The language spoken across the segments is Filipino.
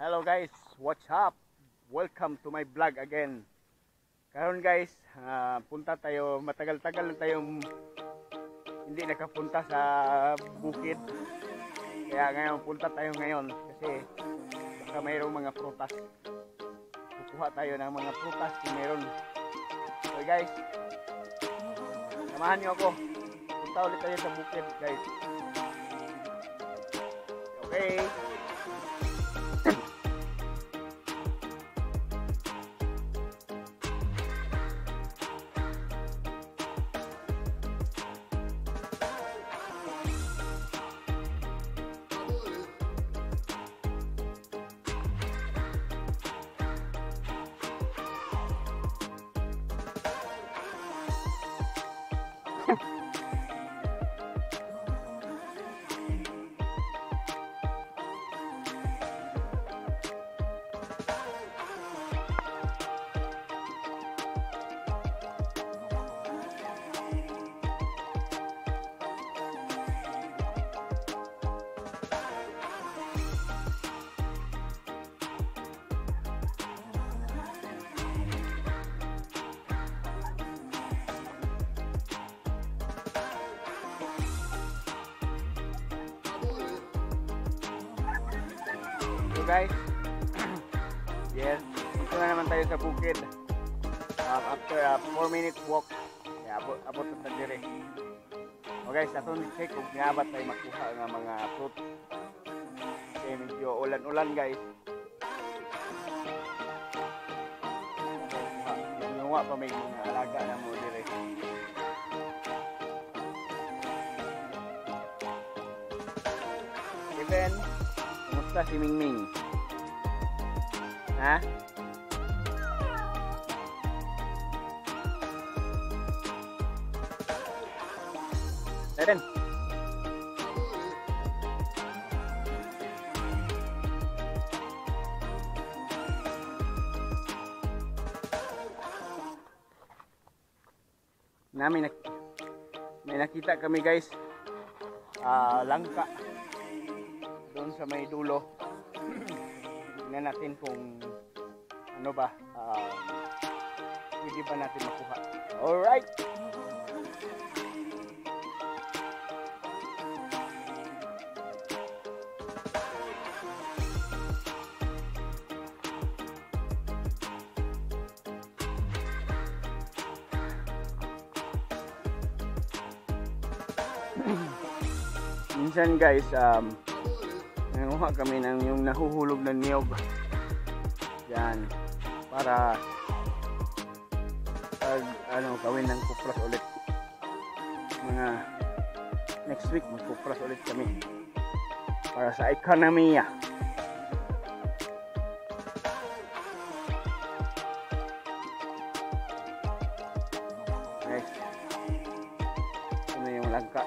Hello guys, what's up? Welcome to my vlog again. Karon guys, punta tayo, matagal-tagal na tayong hindi nakapunta sa bukid. Kaya ngayon punta tayo ngayon kasi baka mayroong mga prutas. Kukuha tayo ng mga prutas kung mayroon. So guys, samahan niyo ako. Punta ulit tayo sa bukid guys. Okay. So guys, yes, ito na naman tayo sa bukid. After a 4-minute walk, abot na tayo rin. So guys, atong check kung niabat tayo makuha ng mga fruit. Okay, medyo ulan-ulan guys. Nawa pa may mga alaga na mo dire. Even kumusta si Mingming? Ha? Eden. May nakita kami guys. Langka. Doon sa may dulo. Tingnan natin kung ano ba, pwede ba natin makuha. Alright! Minsan guys, nanguha kami ng yung nahuhulog na niyog. Yan. Para gawin ng kupras ulit. Mga next week magkupras ulit kami. Para sa ekonomiya. Next. Ano yung langka.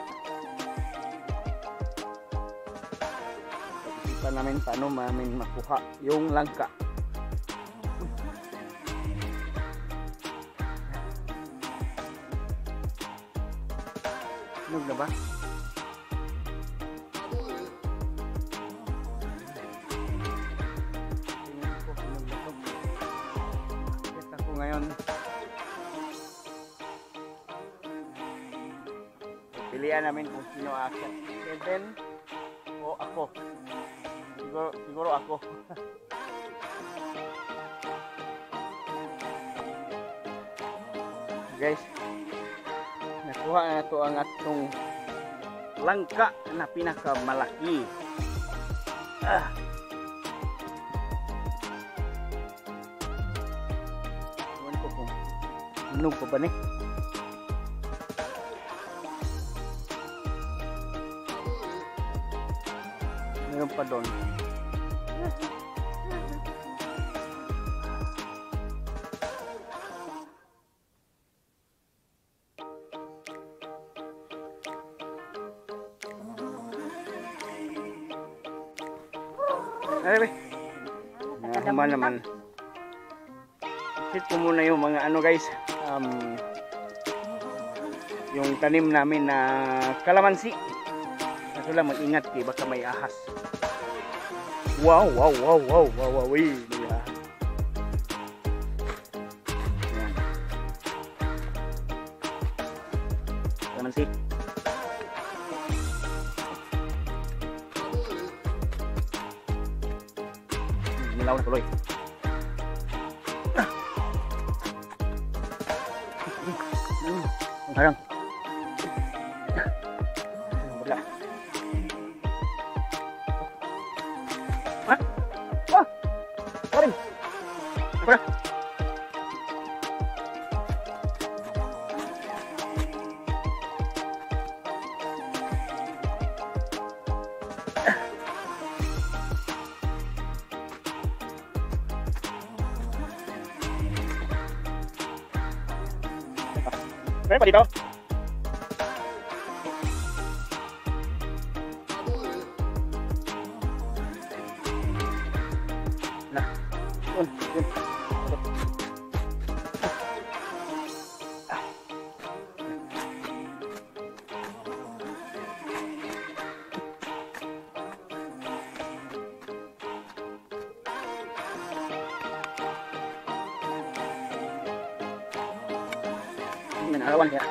Pag-isipan namin paano namin makuha yung langka. Hinog na ba? Tingnan ko hinog na to. Bakit ako ngayon? Pilihan namin kung sino ako. Eden o ako. Siguro ako. Guys, nakuha na ito ang atong langka na pinakamalaki. Ewan ko kung hinog pa ba ni? Meron pa doon. Ay, naman naman. Hit ko muna yung mga ano guys. Yung tanim namin na kalamansi. Kaso lang mag-ingat baka may ahas. Wow, wow, wow, wow, wow, wow, wow. Yeah. Naman si. Nilaw na tuloy. Ang harang. Wala. Ha? Ah! Sorry. Wala. Kaya pa dito? Nah, yun. Menarawan ya.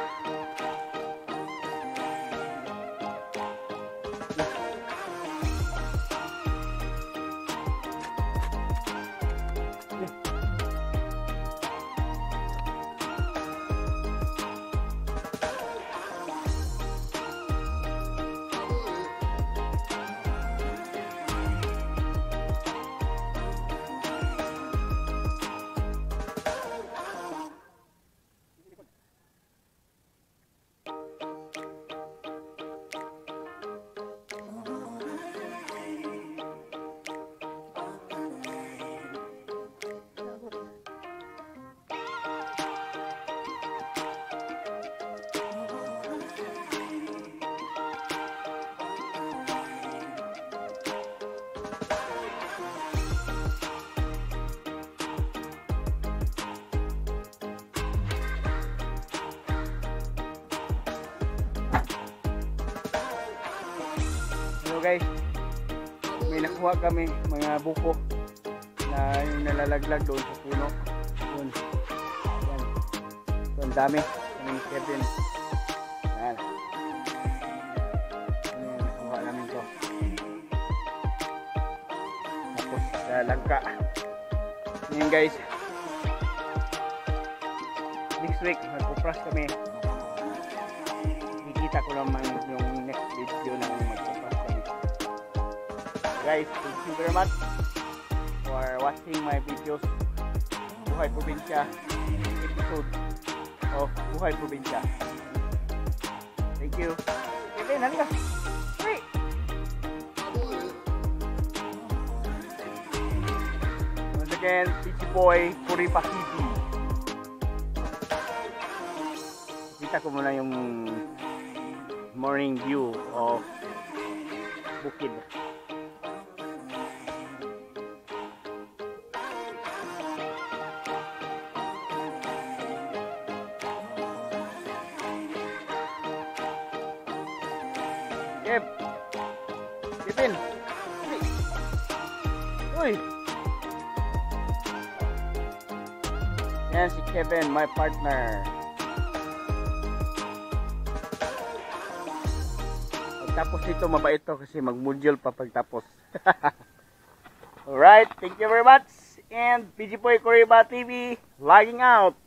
Guys, may nakuha kami mga buko na yung nalalaglag doon sa puno. Yun. Yan. So, ang dami. Kaming Kevin. Yan. Yan, nakuha namin to. Tapos sa langka. Yan guys. Next week, magpupras kami. Ikita ko naman yung next video na magpupras. Guys, thank you very much for watching my videos. Buhay Probinsya episode of Buhay Probinsya. Thank you. Okay, halika. Hey. Once again, Pichi Boy, Coripa TV. Kita ko muna yung morning view of bukid. Kev, Kevin, uy, yan si Kevin, my partner. Pagtapos nito mabait to kasi mag-module pa pagtapos. Alright, thank you very much, and PG Boy Coripa TV logging out.